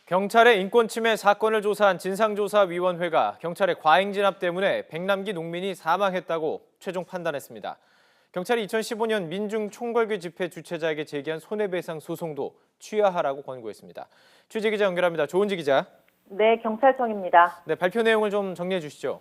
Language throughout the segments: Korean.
경찰의 인권침해 사건을 조사한 진상조사위원회가 경찰의 과잉 진압 때문에 백남기 농민이 사망했다고 최종 판단했습니다. 경찰이 2015년 민중총궐기 집회 주최자에게 제기한 손해배상 소송도 취하하라고 권고했습니다. 취재기자 연결합니다. 조은지 기자. 네, 경찰청입니다. 네, 발표 내용을 좀 정리해 주시죠.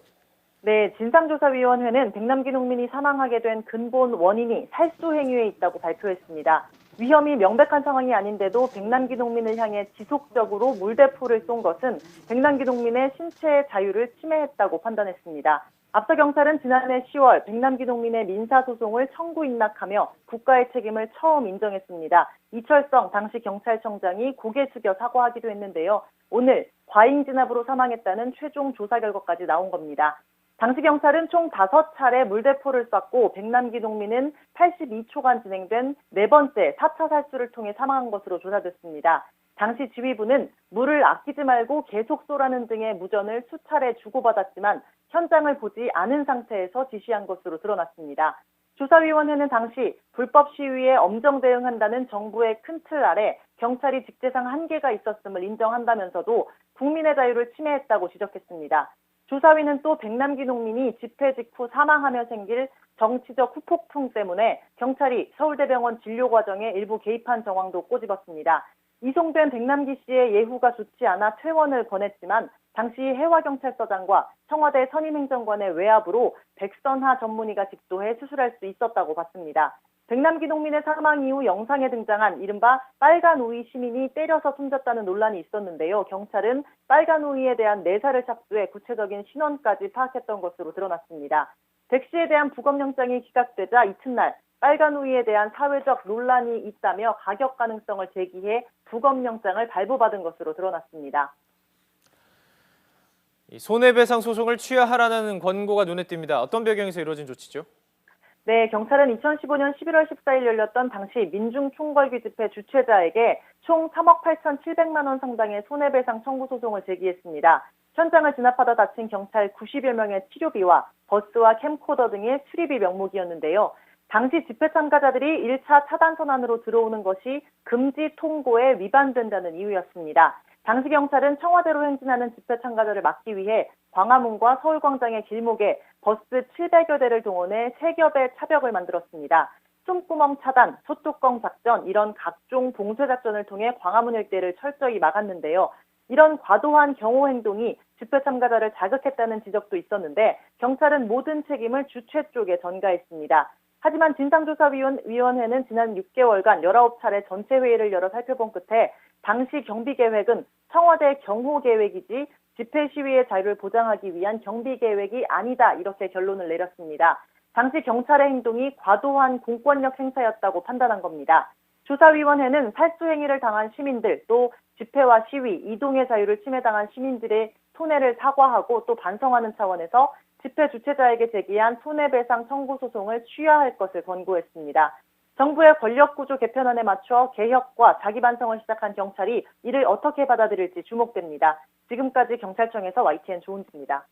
네, 진상조사위원회는 백남기 농민이 사망하게 된 근본 원인이 살수 행위에 있다고 발표했습니다. 위험이 명백한 상황이 아닌데도 백남기 농민을 향해 지속적으로 물대포를 쏜 것은 백남기 농민의 신체의 자유를 침해했다고 판단했습니다. 앞서 경찰은 지난해 10월 백남기 농민의 민사소송을 청구 인락하며 국가의 책임을 처음 인정했습니다. 이철성 당시 경찰청장이 고개 숙여 사과하기도 했는데요. 오늘 과잉 진압으로 사망했다는 최종 조사 결과까지 나온 겁니다. 당시 경찰은 총 5차례 물대포를 쐈고 백남기 농민은 82초간 진행된 네 번째 4차 살수를 통해 사망한 것으로 조사됐습니다. 당시 지휘부는 물을 아끼지 말고 계속 쏘라는 등의 무전을 수차례 주고받았지만 현장을 보지 않은 상태에서 지시한 것으로 드러났습니다. 조사위원회는 당시 불법 시위에 엄정 대응한다는 정부의 큰 틀 아래 경찰이 직제상 한계가 있었음을 인정한다면서도 국민의 자유를 침해했다고 지적했습니다. 조사위는 또 백남기 농민이 집회 직후 사망하며 생길 정치적 후폭풍 때문에 경찰이 서울대병원 진료 과정에 일부 개입한 정황도 꼬집었습니다. 이송된 백남기 씨의 예후가 좋지 않아 퇴원을 권했지만 당시 해와경찰서장과 청와대 선임행정관의 외압으로 백선하 전문의가 직도해 수술할 수 있었다고 봤습니다. 백남기 농민의 사망 이후 영상에 등장한 이른바 빨간 우이 시민이 때려서 숨졌다는 논란이 있었는데요. 경찰은 빨간 우이에 대한 내사를 착수해 구체적인 신원까지 파악했던 것으로 드러났습니다. 백 씨에 대한 부검영장이 기각되자 이튿날 빨간 우이에 대한 사회적 논란이 있다며 가격 가능성을 제기해 부검영장을 발부받은 것으로 드러났습니다. 손해배상 소송을 취하하라는 권고가 눈에 띕니다. 어떤 배경에서 이루어진 조치죠? 네, 경찰은 2015년 11월 14일 열렸던 당시 민중총궐기 집회 주최자에게 총 3억 8,700만 원 상당의 손해배상 청구 소송을 제기했습니다. 현장을 진압하다 다친 경찰 90여 명의 치료비와 버스와 캠코더 등의 수리비 명목이었는데요. 당시 집회 참가자들이 1차 차단선 안으로 들어오는 것이 금지 통고에 위반된다는 이유였습니다. 당시 경찰은 청와대로 행진하는 집회 참가자를 막기 위해 광화문과 서울광장의 길목에 버스 700여 대를 동원해 3겹의 차벽을 만들었습니다. 숨구멍 차단, 소뚜껑 작전, 이런 각종 봉쇄 작전을 통해 광화문 일대를 철저히 막았는데요. 이런 과도한 경호 행동이 집회 참가자를 자극했다는 지적도 있었는데 경찰은 모든 책임을 주최 쪽에 전가했습니다. 하지만 진상조사위원회는 지난 6개월간 19차례 전체 회의를 열어 살펴본 끝에 당시 경비계획은 청와대 경호계획이지 집회 시위의 자유를 보장하기 위한 경비계획이 아니다, 이렇게 결론을 내렸습니다. 당시 경찰의 행동이 과도한 공권력 행사였다고 판단한 겁니다. 조사위원회는 살수 행위를 당한 시민들, 또 집회와 시위, 이동의 자유를 침해당한 시민들의 손해를 사과하고 또 반성하는 차원에서 집회 주최자에게 제기한 손해배상 청구 소송을 취하할 것을 권고했습니다. 정부의 권력구조 개편안에 맞춰 개혁과 자기반성을 시작한 경찰이 이를 어떻게 받아들일지 주목됩니다. 지금까지 경찰청에서 YTN 조은지입니다.